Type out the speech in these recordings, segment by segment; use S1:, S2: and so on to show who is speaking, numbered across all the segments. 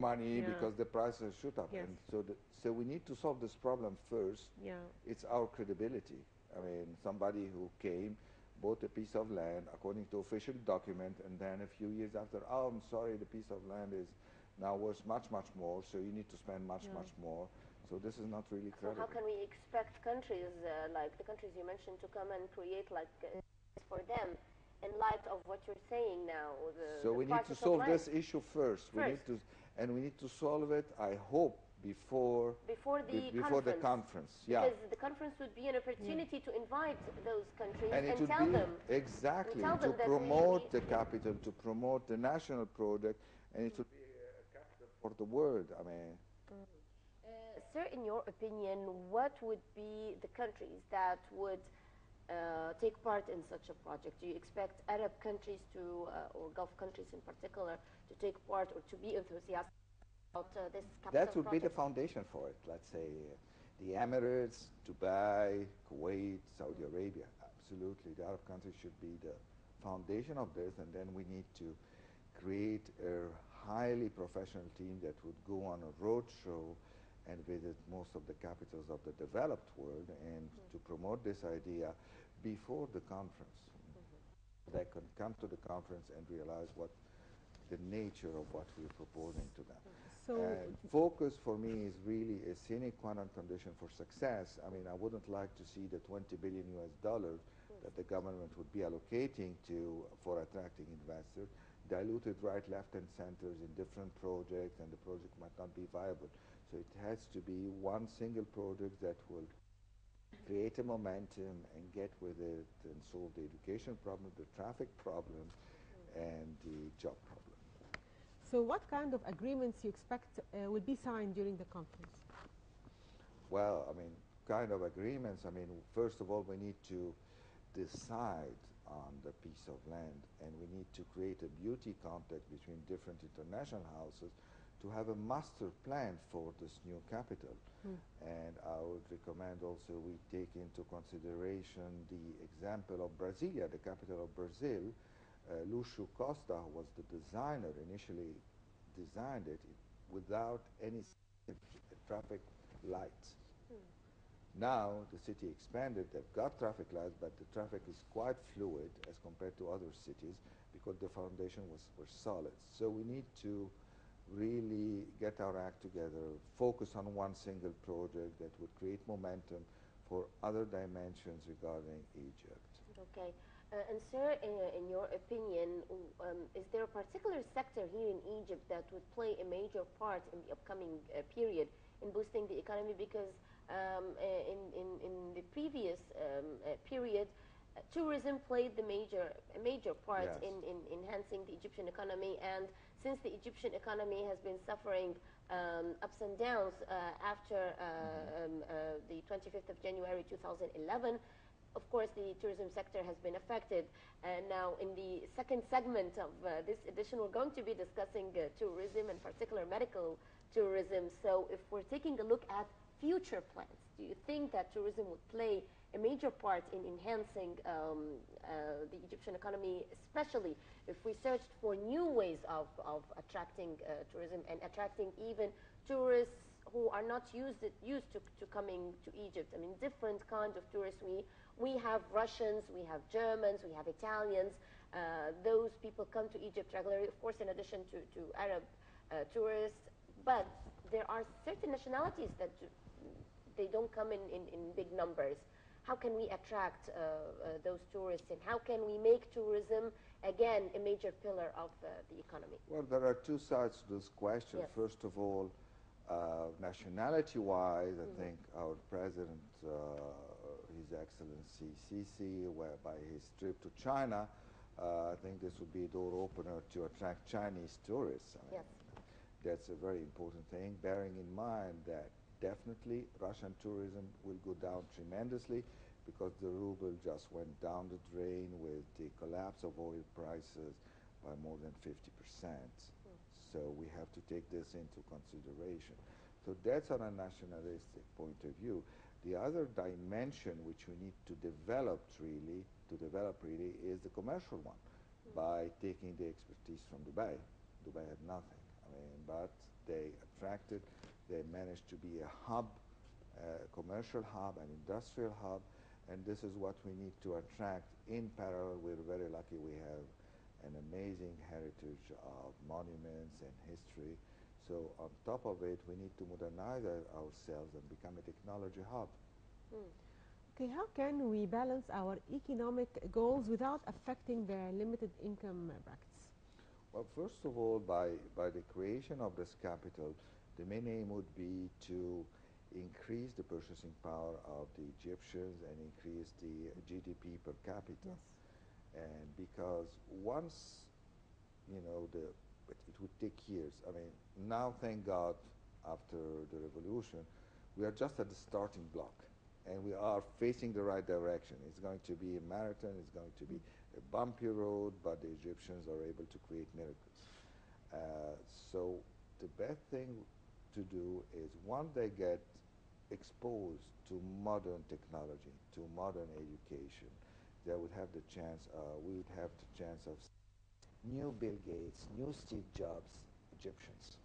S1: money
S2: Yeah.
S1: because the prices shoot up.
S2: Yes.
S1: And so we need to solve this problem first.
S2: Yeah.
S1: It's our credibility. I mean, somebody who came, bought a piece of land according to official document, and then a few years after, oh, I'm sorry, the piece of land is now worth much, much more, so you need to spend much,
S2: Yeah.
S1: much more. So this is not really
S3: So
S1: credible.
S3: how can we expect countries like the countries you mentioned to come and create like for them in light of what you're saying now,
S1: So
S3: the
S1: we need to
S3: prices of
S1: solve
S3: land?
S1: this issue first. We need
S3: First.
S1: to, and we need to solve it, I hope, before
S3: Before the
S1: before the
S3: conference.
S1: conference. Yeah.
S3: Because the conference would be an opportunity to invite those countries
S1: And it
S3: and
S1: would
S3: tell
S1: be
S3: them.
S1: exactly
S3: tell
S1: to
S3: them that
S1: promote the capital, to promote the national project, and it would be a capital for the world. I mean,
S3: Sir, in your opinion, what would be the countries that would take part in such a project? Do you expect Arab countries to, or Gulf countries in particular, to take part or to be enthusiastic about this capital
S1: that would be the
S3: project?
S1: foundation for it. Let's say the Emirates, Dubai, Kuwait, Saudi Arabia. Absolutely, the Arab countries should be the foundation of this, and then we need to create a highly professional team that would go on a road show and visit most of the capitals of the developed world and to promote this idea before the conference. They can come to the conference and realize what the nature of what we're proposing to them.
S2: So
S1: And focus for me is really a sine qua non condition for success. I mean, I wouldn't like to see the 20 billion US dollars that the government would be allocating to for attracting investors diluted right, left, and centers in different projects, and the project might not be viable. So it has to be one single project that will create a momentum and get with it and solve the education problem, the traffic problem, and the job problem.
S2: So what kind of agreements you expect will be signed during the conference?
S1: Well, I mean, kind of agreements. I mean, first of all, we need to decide on the piece of land, and we need to create a beauty contest between different international houses to have a master plan for this new capital. And I would recommend also we take into consideration the example of Brasilia, the capital of Brazil. Lúcio Costa was the designer, initially designed it without any traffic lights. Now the city expanded, they've got traffic lights, but the traffic is quite fluid as compared to other cities because the foundation were solid. So we need to really get our act together, focus on one single project that would create momentum for other dimensions regarding Egypt.
S3: Okay. And sir, in your opinion, is there a particular sector here in Egypt that would play a major part in the upcoming period in boosting the economy? Because in the previous period, tourism played a major part
S1: Yes.
S3: in enhancing the Egyptian economy. And since the Egyptian economy has been suffering ups and downs after the 25th of January 2011, of course, the tourism sector has been affected. And now in the second segment of this edition, we're going to be discussing tourism, in particular medical tourism. So if we're taking a look at future plans, do you think that tourism would play a major part in enhancing the Egyptian economy, especially if we searched for new ways of attracting tourism and attracting even tourists who are not used to coming to Egypt? I mean, different kinds of tourists. We have Russians, we have Germans, we have Italians. Those people come to Egypt regularly, of course, in addition to Arab tourists. But there are certain nationalities that they don't come in big numbers. How can we attract those tourists, and how can we make tourism, again, a major pillar of the economy?
S1: Well, there are two sides to this question.
S3: Yes.
S1: First of all, nationality-wise, I think our president, His Excellency Sisi, by his trip to China, I think this would be a door opener to attract Chinese tourists. I mean,
S3: Yes.
S1: that's a very important thing, bearing in mind that definitely Russian tourism will go down tremendously because the ruble just went down the drain with the collapse of oil prices by more than 50%. So we have to take this into consideration. So that's on a nationalistic point of view. The other dimension which we need to develop really is the commercial one by taking the expertise from Dubai. Dubai had nothing. I mean, but they attracted, they managed to be a hub, a commercial hub, an industrial hub, and this is what we need to attract. In parallel, we're very lucky we have an amazing heritage of monuments and history. So on top of it, we need to modernize ourselves and become a technology hub.
S3: Mm.
S2: Okay, how can we balance our economic goals without affecting the limited income brackets?
S1: Well, first of all, by the creation of this capital, the main aim would be to increase the purchasing power of the Egyptians and increase the GDP per capita.
S2: Yes.
S1: And because once, it would take years. I mean, now, thank God, after the revolution, we are just at the starting block, and we are facing the right direction. It's going to be a marathon, it's going to be a bumpy road, but the Egyptians are able to create miracles. So the best thing to do is once they get exposed to modern technology, to modern education, they would have the chance, we would have the chance of new Bill Gates, new Steve Jobs, Egyptians.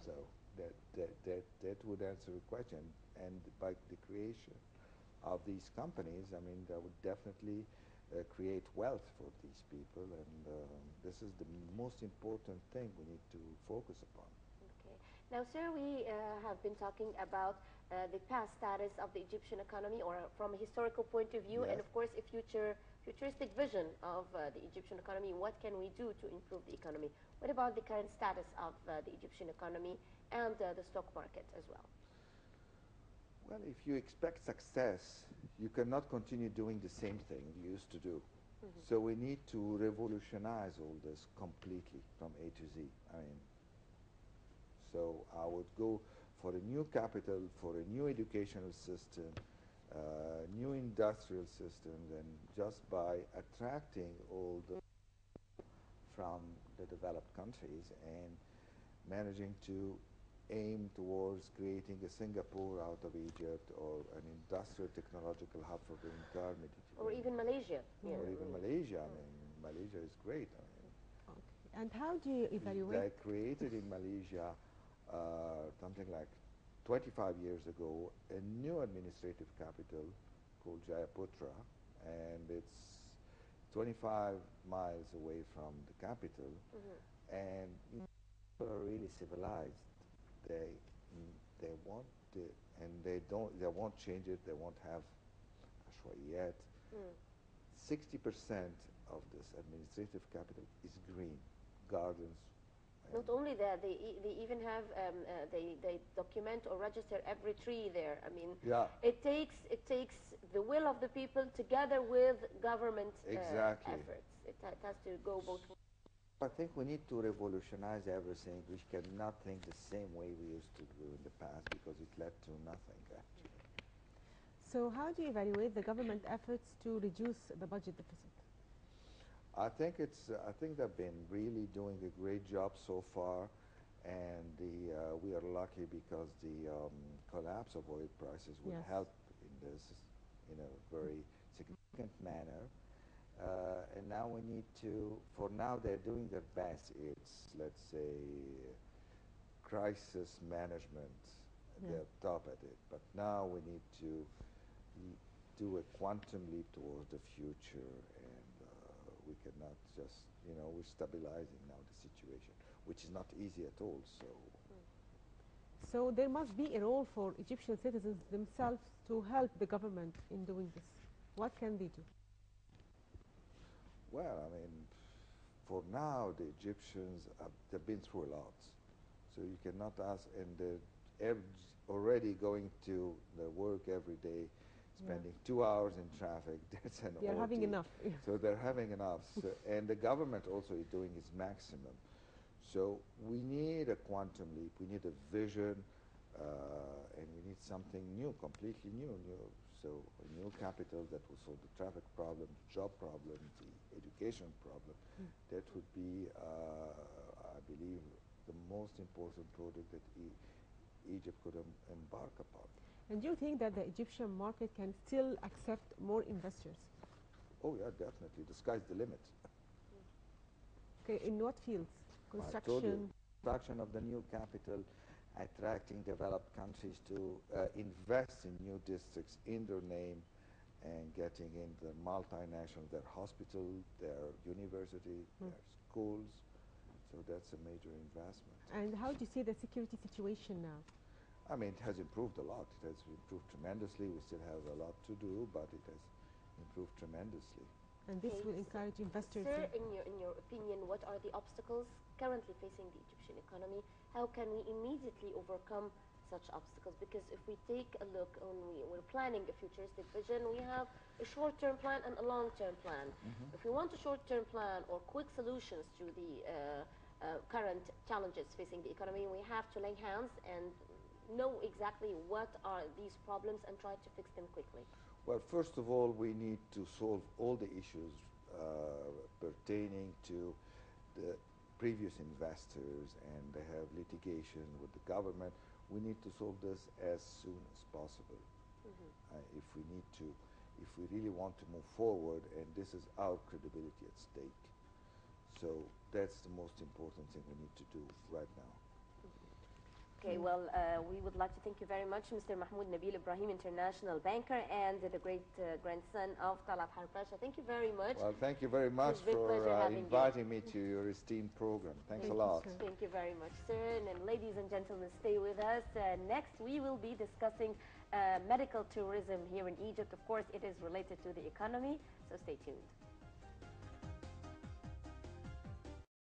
S1: So that would answer the question. And by the creation of these companies, I mean, that would definitely create wealth for these people, and this is the most important thing we need to focus upon.
S3: Okay. Now, sir, we have been talking about the past status of the Egyptian economy, or from a historical point of view,
S1: Yes.
S3: and of course, a futuristic vision of the Egyptian economy. What can we do to improve the economy? What about the current status of the Egyptian economy and the stock market as well?
S1: Well, if you expect success, you cannot continue doing the same thing you used to do.
S3: Mm-hmm.
S1: So we need to revolutionize all this completely from A to Z. I mean, so I would go for a new capital, for a new educational system, new industrial systems, and just by attracting all the from the developed countries and managing to aim towards creating a Singapore out of Egypt, or an industrial technological hub for the entire Mediterranean.
S3: Or even Malaysia.
S2: Yeah.
S1: Or even Malaysia. I mean, Malaysia is great. I mean,
S2: Okay. And how do you evaluate?
S1: they created in Malaysia something like 25 years ago a new administrative capital called Jayaputra, and it's 25 miles away from the capital.
S3: Mm-hmm.
S1: And people are really civilized. They they want it, and they won't change it. They won't have Ashwayet. 60% of this administrative capital is green, gardens.
S3: Not only that, they even have they document or register every tree there. I mean,
S1: Yeah.
S3: it takes the will of the people together with government
S1: Exactly.
S3: efforts. It has to go both ways.
S1: I think we need to revolutionize everything. We cannot think the same way we used to do in the past, because it led to nothing, actually.
S2: So how do you evaluate the government efforts to reduce the budget deficit?
S1: I think they've been really doing a great job so far, and we are lucky because the collapse of oil prices will
S2: Yes.
S1: help in this in a very significant manner. And now we need to, for now they're doing their best. It's, let's say, crisis management.
S2: Yeah.
S1: They're top at it. But now we need to do a quantum leap towards the future, and we cannot just, we're stabilizing now the situation, which is not easy at all.
S2: So there must be a role for Egyptian citizens themselves to help the government in doing this. What can they do?
S1: Well, I mean, for now, the Egyptians, they've been through a lot. So you cannot ask, and they're already going to their work every day, spending 2 hours in traffic. That's an
S2: They're having
S1: ordeal.
S2: enough.
S1: So they're having enough. So, and the government also is doing its maximum. So we need a quantum leap. We need a vision, and we need something new, completely new. So a new capital that will solve the traffic problem, the job problem, the education problem. That would be, I believe, the most important project that Egypt could embark upon.
S2: And do you think that the Egyptian market can still accept more investors?
S1: Oh yeah, definitely. The sky's the limit.
S2: Okay, in what fields?
S1: I told you,
S2: Construction?
S1: construction of the new capital, attracting developed countries to invest in new districts in their name and getting in the multinational, their hospital, their university, their schools. So that's a major investment.
S2: And how do you see the security situation now?
S1: I mean, it has improved a lot. It has improved tremendously. We still have a lot to do, but it has improved tremendously.
S2: And this
S3: Okay,
S2: will encourage investors.
S3: Sir, in your opinion, what are the obstacles currently facing the Egyptian economy? How can we immediately overcome such obstacles? Because if we take a look, we're planning a futuristic vision, we have a short-term plan and a long-term plan. If we want a short-term plan or quick solutions to the current challenges facing the economy, we have to lay hands and know exactly what are these problems and try to fix them quickly.
S1: Well, first of all, we need to solve all the issues pertaining to the previous investors, and they have litigation with the government. We need to solve this as soon as possible. If we really want to move forward, and this is our credibility at stake. So that's the most important thing we need to do right now.
S3: Okay, well, we would like to thank you very much, Mr. Mahmoud Nabil Ibrahim, international banker and the great grandson of Talat Harpasha. Thank you very much.
S1: Well, thank you very much for inviting me to your esteemed program. Thanks a lot.
S3: Thank you very much, sir. And ladies and gentlemen, stay with us. Next, we will be discussing medical tourism here in Egypt. Of course, it is related to the economy, so stay tuned.